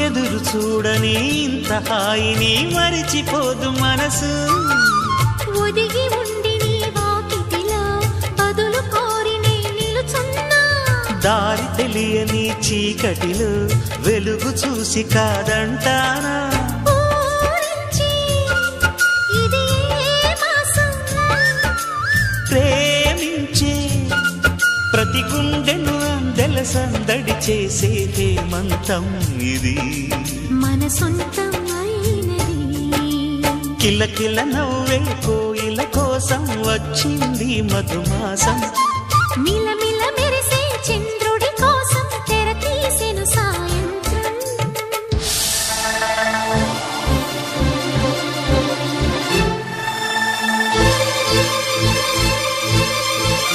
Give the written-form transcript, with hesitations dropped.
ఎదురు చూడని ఇంత హాయిని మరిచిపోదు మనసు ఒదిగి ఉండి నీ వాకిటిలో బదులు కోరి నే నిలుచున్నా దారి తెలియని చీకటిలో వెలుగు చూసి కాదంటానా ప్రేమించే ప్రతి గుండెను అందెల సందడి చేసే హేమంతం ఇది మన సొంతం అయినది కిలకిల నవ్వే కోయిల కోసం వచ్చింది మధుమాసం మిల